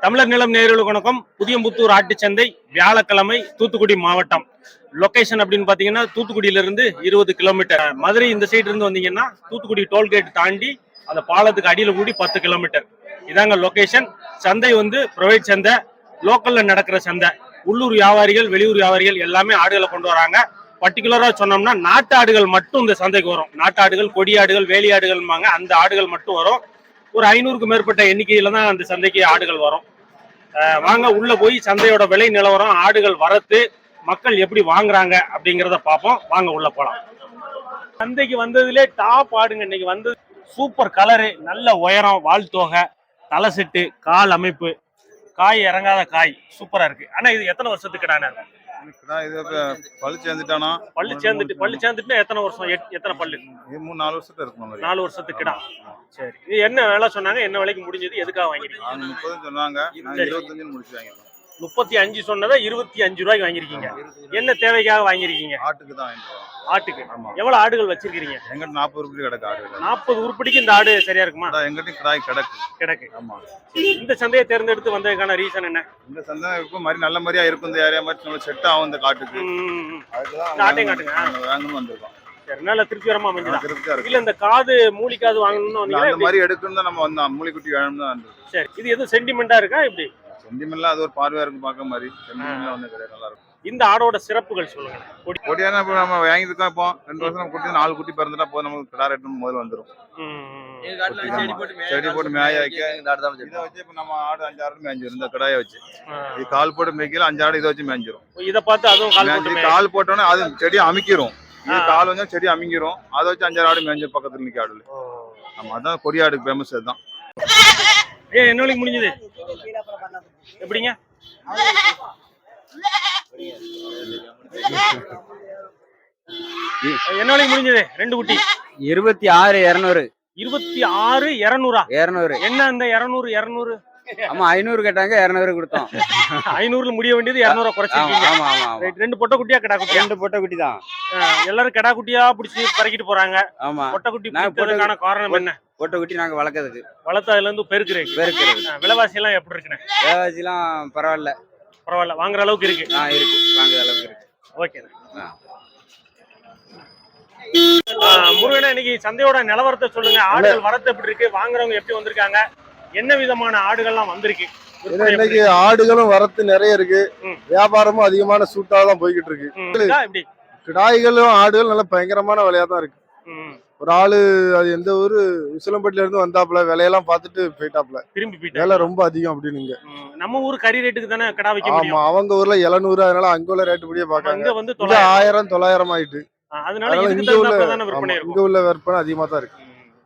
தமிழர் நிலம் நேயர்களுக்கு வணக்கம். புதியம்புத்தூர் ஆட்டுச்சந்தை வியாழக்கிழமை, தூத்துக்குடி மாவட்டம். லொகேஷன் அப்படின்னு பாத்தீங்கன்னா தூத்துக்குடியில இருந்து 20 கிலோமீட்டர். மதுரை இந்த சைடு இருந்து வந்தீங்கன்னா தூத்துக்குடி டோல்கேட் தாண்டி அந்த பாலத்துக்கு அடியில கூடி 10 கிலோமீட்டர். இதாங்க லொகேஷன். சந்தை பிரைவேட் சந்தை, லோக்கல்ல நடக்கிற சந்தை. உள்ளூர் வியாபாரிகள், வெளியூர் வியாபாரிகள் எல்லாமே ஆடுகளை கொண்டு வராங்க. பர்டிகுலரா சொன்னோம்னா நாட்டு ஆடுகள் மட்டும் இந்த சந்தைக்கு வரும். நாட்டு ஆடுகள், கொடி ஆடுகள், வேலி ஆடுகள்மாங்க. அந்த ஆடுகள் மட்டும் வரும். ஒரு 500க்கும் மேற்பட்ட எண்ணிக்கையில தான் அந்த சந்தைக்கு ஆடுகள் வரும். வாங்க உள்ள போய் சந்தையோட விலை நிலவரம், ஆடுகள் வரத்து, மக்கள் எப்படி வாங்குறாங்க அப்படிங்கிறத பார்ப்போம். வாங்க உள்ள போலாம். சந்தைக்கு வந்ததுலே டாப் ஆடுங்க. இன்னைக்கு வந்து சூப்பர் கலரு, நல்ல உயரம், வால் தோகை, தலை செட்டு, கால் அமைப்பு, காய் இறங்காத காய் சூப்பரா இருக்கு. ஆனா இது எத்தனை வருஷத்துக்கு கிடான இருக்கும்? பல்லு சேர்ந்துட்டானா? பல்லு சேர்ந்துட்டு எத்தனை வருஷம், எத்தனை பல்லு? 3-4 வருஷத்துக்கு இருக்கும். 4 வருஷத்துக்கு கிடா. சரி, இது என்ன விலை சொன்னாங்க? என்ன விலைக்கு முடிஞ்சது? எதுக்காக வாங்கிருக்கீங்க? 30 சொன்னாங்க, 25 முடிச்சு வாங்கிருக்கோம். 35 சொன்னதை 25 ரூபாய்க்கு வாங்கிருக்கீங்க. என்ன தேவைக்காக வாங்கிருக்கீங்க? ஆட்டுக்கு தான் வாங்கிருக்கோம். ஆட்டுக்கு. எவ்வளவு ஆடுகள் வச்சிருக்கீங்க? எங்கிட்ட 40 உருப்படி கிடக்கு ஆடுகள். 40 உருப்படிக்கு இந்த ஆடு சரியா இருக்குமா? எங்கிட்ட கிடாய் கிடக்கு. ஆமா. இந்த சந்தையை தேர்ந்தெடுத்து வந்ததுக்கான ரீசன் என்ன? இந்த சந்தை இருக்கும் மாதிரி நல்ல மாதிரியா இருக்கும். இந்த ஏரியா மாதிரி நம்ம செட் ஆகும் இந்த காட்டுக்கு. அதுதான் ஆட்டையும் காட்டுங்க வாங்கணும் வந்திருக்கோம். சரி, நல்ல திருப்திகரமா அமைஞ்சுதான். திருப்தியா இருக்கு. இல்ல இந்த காது மூலிக்காது வாங்கணும்னு அந்த மாதிரி எடுக்கணும் தான் நம்ம வந்தோம். மூலிக்குட்டி வேணும்னு தான் வந்தது. சரி, இது எதுவும் சென்டிமெண்டா இருக்கா எப்படி? சென்டிமெண்ட்லாம் அது ஒரு பார்வையா இருக்கும் பார்க்க மாதிரி. சென்டிமெண்ட்லாம் வந்து கிடையாது, நல்லா இருக்கும். இந்த ஆடோட சிறப்புகள் சொல்லுங்க. கொடியான நம்ம வாங்கியிருக்கோம். இப்போ 2 வருஷம் குட்டி 4 குட்டி பிறந்துட்டா போதும், நமக்கு கிடா ரேட்டு முதல்ல வந்துடும். செடி போட்டு மேய வைக்க இதை வச்சு இப்ப நம்ம ஆடு 5 ஆடு மேய்ஞ்சிரும். இந்த கிடாயை வச்சு இது கால் போட்டு மேய்க்கல 5 ஆடு இதை வச்சு மேய்ஞ்சிரும். இதை பார்த்து அதுவும் கால் போட்டோன்னே அது செடி அமைக்கிறோம். இது கால் வந்து செடி அமைக்கிறோம். அதை வச்சு 5 ஆடு மேய்ஞ்சிரும் பக்கத்துல நிக்க ஆடுல. நம்ம அதான் கொடியாடுக்கு ஃபேமஸ். அதுதான். என்ன விலைக்கு முடிஞ்சது? எப்படிங்க? என்ன விலைக்கு முடிஞ்சது? 2 குட்டி 26,200. 26,200. என்ன அந்த 200? ஆமா, 500 கேட்டாங்க, 200 கொடுத்தோம். 500ல முடிய வேண்டியது 200 குறைச்சிருக்கீங்க. ஆமா ஆமா. 2 பொட்டை குட்டியா கிடா குட்டியா? 2 பொட்டை குட்டி தான். எல்லாரும் கிடா குட்டியா பிடிச்சி பறக்கிட்டு போறாங்க. ஆமா. பொட்டை குட்டி பிடிக்கிறதுக்கான காரணம் என்ன? பொட்டை குட்டி நாங்க வளர்க்கறதுக்கு. வளர்த்ததுல இருந்து பெருக்குறது. விலைவாசி எல்லாம் எப்படி இருக்குண்ணே? விலைவாசி எல்லாம் பரவாயில்ல. வாங்குற அளவுக்கு இருக்கு. இருக்கு, வாங்குற அளவுக்கு இருக்கு. ஓகே முருகனா, இன்னைக்கு சந்தையோட நிலவரத்தை சொல்லுங்க. ஆடுகள் வரத்து எப்படி இருக்கு? வாங்குறவங்க எப்படி வந்திருக்காங்க? என்ன விதமான ஆடுகள்லாம் வந்திருக்கு? இன்னைக்கு ஆடுகளும் வரத்து நிறைய இருக்கு. வியாபாரமும் அதிகமான சூட்டா தான் போய்கிட்டு இருக்கு. கிடாய்களும் ஆடுகள் நல்ல பயங்கரமான விலையா தான் இருக்கு. ஒரு ஆளு அது எந்த ஊரு, உசிலம்பட்டில இருந்து வந்தாப்புல, விலையெல்லாம் பார்த்துட்டு போயிட்டாப்புல. திரும்பி விலை ரொம்ப அதிகம் அப்படின்னு. நம்ம ஊர் கறி ரேட்டுக்கு தானே கடா வைக்க முடியும். ஆமா, அவங்க ஊர்ல 700, அதனால அங்க உள்ள ரேட்டு படியே பாக்காங்க. 1000 900 ஆயிட்டு. அதனால இங்க உள்ள விற்பனை அதிகமா தான் இருக்கு.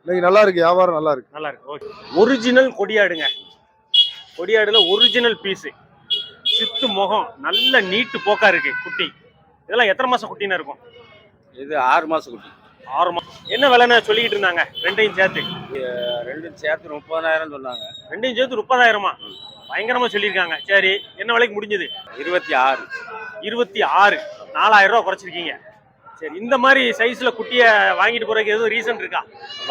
இன்னைக்கு நல்லா இருக்கு, வியாபாரம் நல்லா இருக்கு. ஒரிஜினல் கொடியாடுங்க. கொடியாடுல ஒரிஜினல் பீஸ், சித்து முகம், நல்ல நீட்டு போக்கா இருக்கு குட்டி. இதெல்லாம் எத்தனை மாசம் குட்டின்னு இருக்கும்? இது 6 மாசம் குட்டி. 6 மாசம். என்ன விலைன்னு சொல்லிக்கிட்டு இருந்தாங்க? ரெண்டையும் சேர்த்து 30,000 சொன்னாங்க. ரெண்டையும் சேர்த்து 30,000மா? பயங்கரமா சொல்லியிருக்காங்க. சரி, என்ன விலைக்கு முடிஞ்சது? 26. 26. 4,000 ரூபா குறைச்சிருக்கீங்க. சரி, இந்த மாதிரி சைஸ்ல குட்டிய வாங்கிட்டு போறதுக்கு எதுவும் ரீசன் இருக்கா?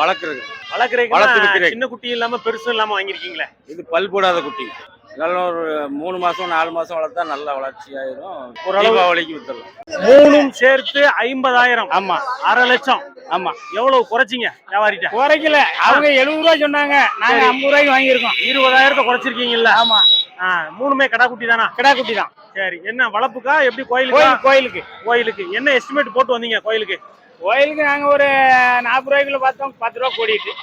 வளர்க்குறதுக்கு சின்ன குட்டி இல்லாம பெருசும் இல்லாம வாங்கிருக்கீங்களே. இது பல் போடாத குட்டி. நல்ல ஒரு 3 மாசம் 4 மாசம் வளர்த்தா நல்ல வளர்ச்சி ஆயிரும். ஓரளவு வலிக்கு வித்துடலாம். 3ம் சேர்த்து 50,000. ஆமா, 1/2 லட்சம். ஆமா. எவ்வளவு குறைச்சிங்க வியாபாரிட்ட? குறைக்கல, அவங்க 70 ரூபாய் சொன்னாங்க, நாங்க 50 ரூபாய்க்கு வாங்கியிருக்கோம். 20,000 குறைச்சிருக்கீங்கல்ல? ஆமா. 3மே கடா குட்டி தானா? கடா குட்டி தான். சரி, என்ன வளர்ப்புக்கா எப்படி? கோயிலுக்கு என்ன எஸ்டிமேட் போட்டு வந்தீங்க? கோயிலுக்கு நாங்க ஒரு 40 ரூபாய்க்குள்ள பார்த்தோம். 10 ரூபா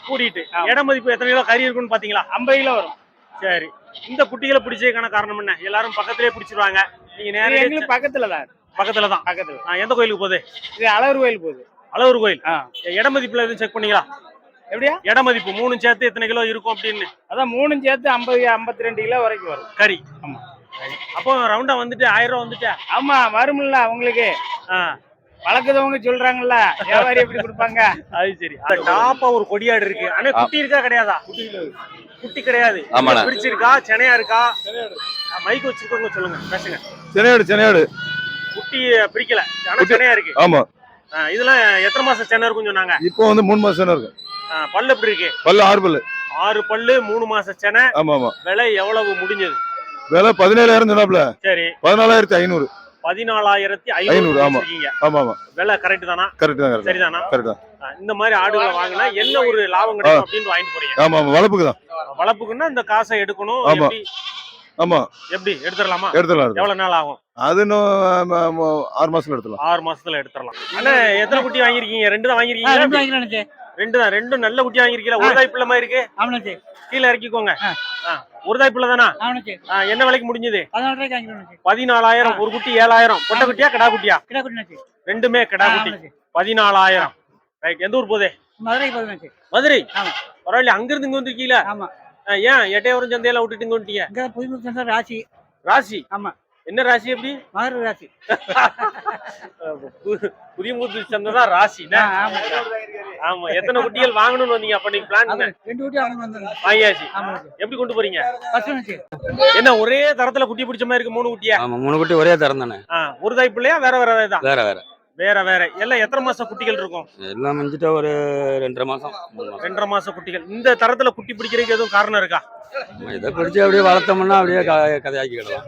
கூடிட்டு. இட மதிப்பு எத்தனை கிலோ கறி இருக்குன்னு பாத்தீங்களா? 50 கிலோ வரும். சரி, இந்த குட்டிகளை பிடிச்சதுக்கான காரணம் என்ன? எல்லாரும் பக்கத்திலே பிடிச்சிருவாங்க. நீங்க நேரா பக்கத்துல தான். எந்த கோயிலுக்கு போகுது? இது அழகர் கோயில் போகுது. அழகர் கோயில். இட மதிப்புல எதுவும் செக் பண்ணீங்களா? எப்படியா? இட மதிப்பு 3 சேர்த்து எத்தனை கிலோ இருக்கும் அப்படின்னு? அதான் 3 சேர்த்து 52 கிலோ வரைக்கும் வரும் கறி. ஆமா. அப்போ ரவுண்டா வந்துட்டு 1000 ரூபா வந்துட்டா? ஆமா, வரும்ல உங்களுக்கு. வளர்க்குறவங்க சொல்றாங்கல்ல, வியாபாரி எப்படி கொடுப்பாங்க? அது சரி. டாப்பா ஒரு கொடியாடு இருக்கு. ஆனா குட்டி இருக்கா கிடையாதா? குட்டி கிடையாது. பிடிச்சிருக்கா? சென்னையா இருக்கா? மைக் வச்சிருக்கவங்க சொல்லுங்க, பேசுங்க. சென்னையாடு குட்டி பிரிக்கல, ஆனா சென்னையா இருக்கு. ஆமா. இதெல்லாம் எத்தனை மாசம் சென்னை இருக்குன்னு சொன்னாங்க? இப்போ 3 மாசம் இருக்கும். பல்லு எப்படி இருக்கு? பல்லு 6 பல்லு. 6 பல்லு 3 மாச செனை. ஆமா ஆமா. விலை எவ்வளவு முடிஞ்சது? விலை 17,000 சொன்னாப்ல. சரி. 14,500. 14,500. ஆமா ஆமா ஆமா. விலை கரெக்ட் தானா? கரெக்ட் தான். சரிதானா? கரெக்ட் தான். இந்த மாதிரி ஆடுகளை வாங்கினா என்ன ஒரு லாபம் கிடைக்கும் அப்படின்னு வாங்கிட்டு போறீங்க? ஆமா ஆமா. வளர்ப்புக்கு தான். வளர்ப்புக்குன்னா இந்த காசை எடுக்கணும். ஆமா ஆமா. எப்படி எடுத்துடலாமா? எடுத்துடலாம். எவ்வளவு நாள் ஆகும்? அது இன்னும் 6 மாசத்துல எடுத்துடலாம். 6 மாசத்துல எடுத்துடலாம். அண்ணா எத்தனை குட்டி வாங்கிருக்கீங்க? 2 தான் வாங்கிருக்கீங்க? 2 தான். 2 நல்ல குட்டி வாங்கிருக்கீங்களா? ஒரு தாய் பிள்ளை மாதிரி இருக்கு. கீழே இறக்கிக்கோங்க. ஒரு தாய் பிள்ளை தானா? என்ன விலைக்கு முடிஞ்சது? 14,000. ஒரு குட்டி 7,000. பொட்டை குட்டியா கிடா குட்டியா? ரெண்டுமே கிடா குட்டி. 14,000. ரைட். எந்த ஊர் போதே? மதுரை. பரவாயில்ல. அங்க இருந்து இங்க வந்திருக்கீங்களா? ஏன் எட்டையவரம் சந்தையில விட்டுட்டு இங்க வந்துட்டீங்க? ராசி. ராசி? ஆமா. என்ன ராசி? எப்படி? மகர ராசி. புதியமுத்து சந்தை தான் ராசி. ஆமா. எத்தனை குட்டிகள் வாங்கணும்னு வந்தீங்க? அப்ப நீங்க பிளான் 2 குட்டி வாங்கியாச்சு. எப்படி கொண்டு போறீங்க? என்ன ஒரே தரத்துல குட்டி பிடிச்ச மாதிரி இருக்கு? 3 குட்டியா? ஆமா 3 குட்டி ஒரே தரம் தானே. ஒரு தாய் பிள்ளையா? வேற வேற தான்? வேற வேற. வேற வேற. எல்லாம் எத்தனை மாசம் குட்டிகள் இருக்கும்? எல்லாம் மிஞ்சிட்டா ஒரு 2.5 மாசம் 2.5 மாசம் குட்டிகள். இந்த தரத்துல குட்டி பிடிக்கிறதுக்கு எதுவும் காரணம் இருக்கா? இதை பிடிச்சி அப்படியே வளர்த்தோம்னா அப்படியே கதையாக்கிக்கலாம்.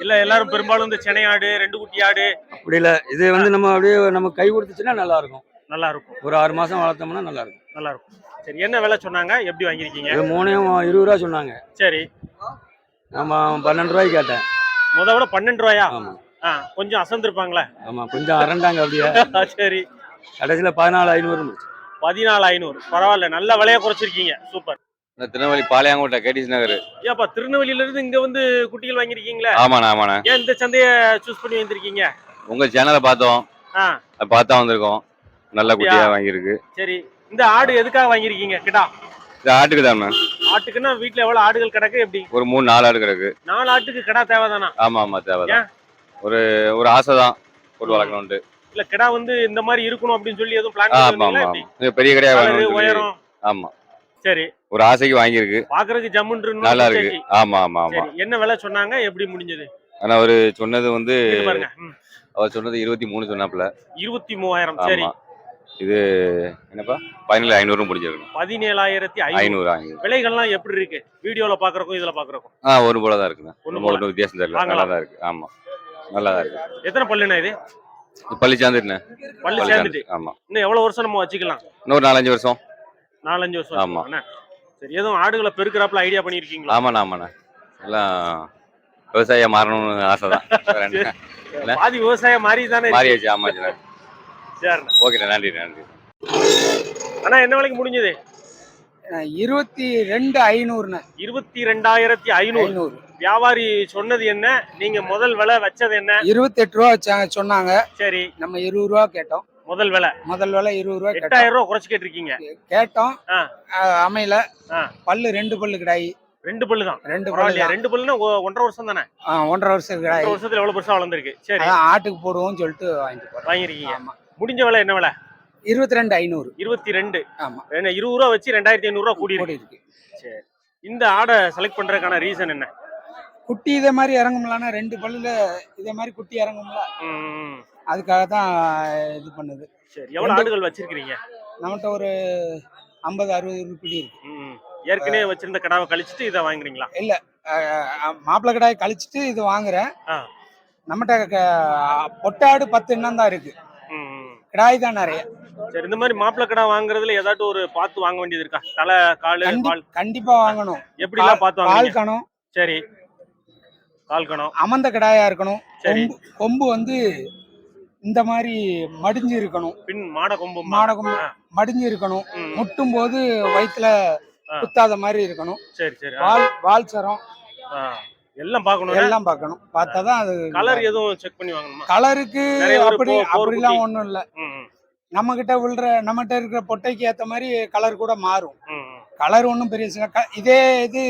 இல்ல எல்லாரும் பெரும்பாலும் இந்த சென்னை ஆடு 2 குட்டி ஆடு அப்படி இல்ல. இது வந்து நம்ம அப்படியே நம்ம கை கொடுத்துச்சுன்னா நல்லா இருக்கும். நல்லா இருக்கும். ஒரு 6 மாசம் வளர்த்தோம்னா நல்லா இருக்கும். நல்லா இருக்கும். சரி. என்ன விலை சொன்னாங்க? எப்படி வாங்கிருக்கீங்க? இது 3ம் 20 ரூபா சொன்னாங்க. சரி. நம்ம 12 ரூபாய்க்கு கேட்டேன். முத விட 12 ரூபாயா? ஆமா. கொஞ்சம் அசந்திருப்பாங்களே. ஆமா கொஞ்சம் அரண்டாங்க அப்படியே. சரி. கடைசியில 14,500. 14,500. பரவாயில்ல. நல்ல விலையை குறைச்சிருக்கீங்க. சூப்பர். திருநெல்வேலி பாளையங்கோட்டை கேடிஸ் நகர். ஏப்பா திருநெல்வேலியில இருந்து இங்க வந்து குட்டிகள் வாங்கிருக்கீங்களா? ஆமாண்ணா ஆமாண்ணா. ஏன் இந்த சந்தையை சூஸ் பண்ணி வந்திருக்கீங்க? உங்க சேனலை பார்த்தோம். பார்த்தா வந்திருக்கோம். நல்ல குட்டியா வாங்கியிருக்கு. சரி. இந்த ஆடு எதுக்காக வாங்கிருக்கீங்க? கிடா? இது ஆட்டுக்கு தான் மேம். ஆட்டுக்குன்னா வீட்டுல எவ்வளவு ஆடுகள் கிடக்கு? எப்படி? ஒரு 3-4 ஆடு கிடக்கு. 4 ஆட்டுக்கு கிடா தேவைதானா? ஆமா ஆமா தேவைதான். ஒரு ஒரு ஆசை தான் ஒரு வளர்க்கணும்ட்டு. இல்ல கிடா வந்து இந்த மாதிரி இருக்கணும் அப்படின்னு சொல்லி எதுவும் பிளான் ஆமா பண்ணுவீங்களா? ஆமா. எப்படி? இது பெரிய கடையா கலரு, உயரம். ஆமா. சரி. ஒரு ஆசைக்கு வாங்கியிருக்கு. பாக்குறதுக்கு ஜம்முன்னு நல்லா இருக்கு. ஆமா ஆமா ஆமா. என்ன விலை சொன்னாங்க? எப்படி முடிஞ்சது? ஆனா அவரு சொன்னது வந்து பாருங்க. அவர் சொன்னது 23 சொன்னாப்ல. 23,000. சரி. இது என்னப்பா 17,500 முடிஞ்சிருக்கு. 17,500. விலைகள்லாம் எப்படி இருக்கு? வீடியோல பாக்குறதுக்கும் இதுல பாக்குறதுக்கும்? ஒரு போல தான் இருக்குண்ணா. ஒன்றும் வித்தியாசம் தெரியல. நல்லா தான் இருக்கு. ஆமா நல்லா தான் இருக்கு. எத்தனை பல்லுண்ணா இது? பள்ளி சேர்ந்துட்டுண்ணே. பல்லு சேர்ந்துட்டு. ஆமா. இன்னும் எவ்வளவு வருஷம் நம்ம வச்சுக்கலாம்? இன்னொரு 4-5 வருஷம். 4-5 வருஷம். ஆமா. சரி. எதுவும் ஆடுகளை பெருக்கிறாப்புல ஐடியா பண்ணிருக்கீங்களா? ஆமாண்ணா ஆமாண்ணா. எல்லாம் விவசாயம் மாறணும்னு ஆசைதான். பாதி விவசாயம் மாறி தானே மாறியாச்சு. ஆமா சரி. ஓகே நன்றி நன்றி. ஆனா என்ன விலைக்கு முடிஞ்சது? 22,500. 22,500. வியாபாரி சொன்னது என்ன? நீங்க முதல் விலை வச்சது என்ன? 28 ரூபா சொன்னாங்க. சரி. நம்ம 20 ரூபா கேட்டோம். முதல் விலை 20 ரூபா. 8,000 ரூபா குறைச்சு கேட்டிருக்கீங்க. கேட்டோம். அமையல. பல்லு 2 பல்லு கிடாயி. 2 பல்லு தான். 2 பல்லு. 2 பல்லுன்னா 1.5 வருஷம் தானே? 1.5 வருஷம் கிடாயி. 1.5 வருஷத்துல எவ்வளவு பெருசா வளர்ந்துருக்கு. சரி. ஆட்டுக்கு போடுவோம்னு சொல்லிட்டு வாங்கிருக்கீங்க. முடிஞ்ச விலை என்ன விலை? 22,500. 22. ஆமா. 20 ரூபா வச்சு 2,500 ரூபா கூடி இருக்கு. சரி. இந்த ஆடை செலக்ட் பண்றதுக்கான ரீசன் என்ன? குட்டி இதே மாதிரி இறங்கும்லானா 2 பல்லுல இதே மாதிரி குட்டி இறங்கும்ல. அதுக்காக தான் இது பண்ணுது. சரி. எவ்வளவு ஆடுகள் வச்சிருக்கீங்க? நம்மகிட்ட ஒரு 50-60 குட்டி இருக்கு. ஏற்கனவே வச்சிருந்த கடாவை கழிச்சிட்டு இதை வாங்குறீங்களா? இல்ல மாப்பிள்ளை கடாயை கழிச்சிட்டு இது வாங்குறேன். நம்மகிட்ட பொட்டாடு 10 எண்ணம் தான் இருக்கு. கிடாய் தான் நிறைய. சரி. இந்த மாதிரி மாப்பிள்ளை கடா வாங்குறதுல ஏதாட்டும் ஒரு பார்த்து வாங்க வேண்டியது இருக்கா? தலை காலு பால் கண்டிப்பா வாங்கணும். எப்படி எல்லாம் பார்த்து வாங்க? கால் கணும். சரி. கால் கணும். அமர்ந்த கடாயா இருக்கணும். சரி. கொம்பு வந்து இந்த மாதிரி மடிஞ்சு இருக்கணும். பின் மாட கொம்பு மடிஞ்சு இருக்கணும். முட்டும் போது வயிற்றுல குத்தாத மாதிரி இருக்கணும். சரி சரி. வால் சரம் எல்லாம் பார்க்கணும். எல்லாம் பார்க்கணும். பார்த்தாதான் அது. கலர் எதுவும் செக் பண்ணி வாங்கணுமா? கலருக்கு அப்படிலாம் ஒண்ணும் இல்ல. நம்ம கிட்ட இருக்கிற பொட்டைக்கு ஏத்த மாதிரி கலர் கூட மாறும். கலர் ஒன்றும் பெரிய இதே இது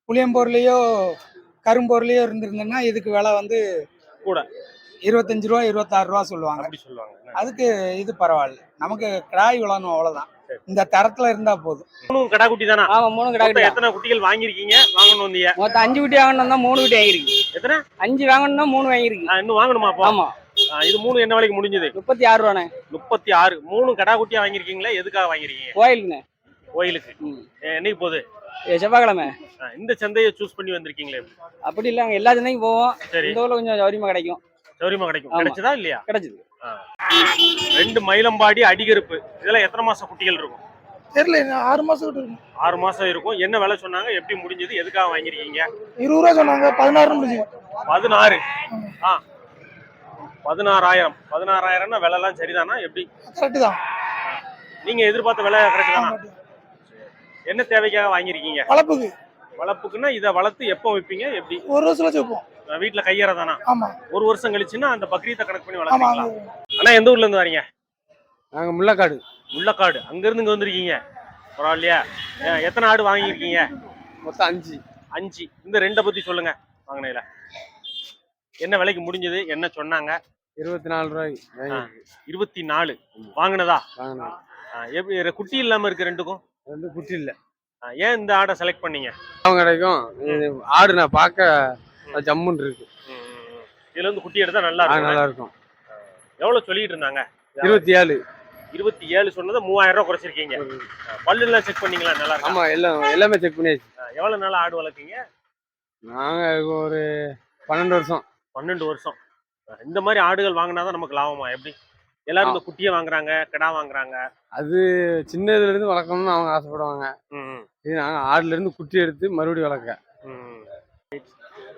புளியம்பூர்லயோ கரும்பூர்லயோ இருந்திருந்தேன்னா இதுக்கு விலை வந்து கூட 25 ரூபா 26 ரூபா சொல்லுவாங்க. அதுக்கு இது பரவாயில்ல. நமக்கு கிடாய் விழணும் அவ்வளவுதான். இந்த தரத்துல இருந்தா போதும். 3 கடா குட்டி தானா? ஆமா 3 கடா குட்டி. எத்தனை குட்டிகள் வாங்கிருக்கீங்க? வாங்கணும் வந்தீங்க? மொத்தம் 5 குட்டி வாங்கணும் தான் 3 குட்டி வாங்கிருக்கு. எத்தனை? 5 வாங்கணும் தான் 3 வாங்கிருக்கு. இன்னும் வாங்கணுமா அப்போ? ஆமா. இது 3 என்ன விலைக்கு முடிஞ்சது? 36 ரூபானே. 36. 3 கடா குட்டியா வாங்கிருக்கீங்களா? எதுக்காக வாங்கிருக்கீங்க? கோயிலுங்க. கோயிலுக்கு என்னைக்கு போகுது? செவ்வாய்க்கிழமை. இந்த சந்தையை சூஸ் பண்ணி வந்திருக்கீங்களே? அப்படி இல்லை, அங்கே எல்லா சந்தைக்கும் போவோம். சரி, இந்த ஊரில் கொஞ்சம் சௌரியமா கிடைக்கும். சௌரியமா கிடைக்கும். ஆமா. கிடைச்சதா இல்லையா? கிடைச்சது. 2 மயிலம்பாடி அடிகருப்பு, இதெல்லாம் எத்தனை மாசம் குட்டிகள் இருக்கும்? தெரியல, 6 மாசம் கிட்ட இருக்கும். 6 மாசம் இருக்கும். என்ன விலை சொன்னாங்க? எப்படி முடிஞ்சது? எதுக்காக வாங்கிருக்கீங்க? 20 ரூபா சொன்னாங்க, 16 முடிஞ்சு. 16. 16,000 விலை எல்லாம் சரிதானா? எப்படி? கரெக்ட் தான். நீங்க எதிர்பார்த்த விலை கரெக்ட் தானா? என்ன தேவைக்காக வாங்கிருக்கீங்க? வளர்ப்புக்கு. வளர்ப்புக்குன்னா இதை வளர்த்து எப்போ வைப்பீங்க? எப்படி? 1 வருஷம் வச்சுப்போம். வீட்டுல கையற தானா? ஆமா. 1 வருஷம் கழிச்சுன்னா அந்த பக்ரீத்தை கணக்கு பண்ணி ஆமா. வளர்ப்பீங்களா? ஆனா எந்த ஊர்ல இருந்து வரீங்க? நாங்க முள்ளக்காடு. முள்ளக்காடு. அங்க இருந்து இங்க வந்திருக்கீங்க. பரவாயில்லையா? எத்தனை ஆடு வாங்கியிருக்கீங்க? மொத்தம் 5. 5. இந்த 2 பத்தி சொல்லுங்க. வாங்கினதுல என்ன விலைக்கு முடிஞ்சது? என்ன சொன்னாங்க? 24 ரூபாய்க்கு 24 வாங்கினதா? வாங்கினேன். எப்படி குட்டி இல்லாம இருக்கு 2க்கும்? 2 குட்டி இல்லை. ஏன் இந்த ஆடை செலக்ட் பண்ணீங்க? அவங்க கிடைக்கும். ஆடு நான் பார்க்க ஜம்முன்னு இருக்கு. இதுல இருந்து குட்டி எடுத்தா நல்லா இருக்கும். நல்லா இருக்கும். எவ்வளவு சொல்லிட்டு இருந்தாங்க? 27. 27 சொன்னதை 3000 ரூபாய் குறைச்சிருக்கீங்க. பல்லு எல்லாம் செக் பண்ணீங்களா? நல்லா இருக்கு. ஆமா, எல்லாமே செக் பண்ணியாச்சு. எவ்வளவு நாளா ஆடு வளர்க்கீங்க? நாங்க ஒரு 12 வருஷம். 12 வருஷம். இந்த மாதிரி ஆடுகள் வாங்கினாதான் நமக்கு லாபமா? எப்படி? எல்லாரும் இந்த குட்டியை வாங்குறாங்க, கிடா வாங்குறாங்க. அது சின்னதுல இருந்து வளர்க்கணும்னு அவங்க ஆசைப்படுவாங்க. இது நாங்க ஆடுல இருந்து குட்டி எடுத்து மறுபடியும் வளர்க்க.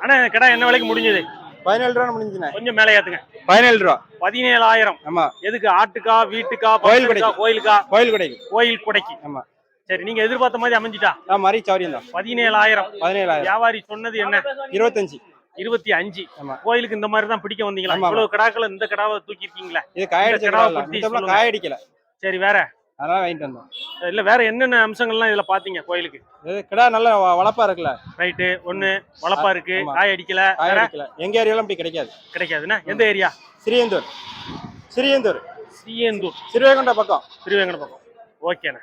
ஆனா கிடா என்ன விலைக்கு முடிஞ்சது? 17 ரூபா முடிஞ்சுனே. கொஞ்சம் மேலே ஏத்துங்க. 17 ரூபா. 17,000. ஆமா. எதுக்கு? ஆட்டுக்கா, வீட்டுக்கா, கோயில் கோயிலுக்கா? கோயிலுக்கா, கோயில் கடைக்கு. கோயில் கொடைக்கு. ஆமா. சரி, நீங்க எதிர்பார்த்த மாதிரி அமைஞ்சிட்டா? மாதிரி சௌரியம் தான். 17,000. 17,000. வியாபாரி சொன்னது என்ன? 25. 25. ஆமா. கோயிலுக்கு இந்த மாதிரி தான் பிடிக்க வந்தீங்களா? ஆமா. இவ்வளவு கிடாக்களை இந்த கிடாவை தூக்கி இருக்கீங்களா? இது காயடிக்கல. சரி, வேற? அதனால வாங்கிட்டு வந்தோம். இல்ல வேற என்னென்ன அம்சங்கள்லாம் இதுல பாத்தீங்க கோயிலுக்கு? இது கிடா நல்ல வளப்பா இருக்குல்ல. ரைட்டு. ஒண்ணு வளப்பா இருக்கு, ஆமா. காய் அடிக்கல. எங்க ஏரியால அப்படி கிடைக்காது. கிடைக்காதுன்னா எந்த ஏரியா? சிறியந்தூர். சீயந்தூர். சிறுவைகுண்ட பக்கம். திருவேங்கட பக்கம். ஓகேண்ணா.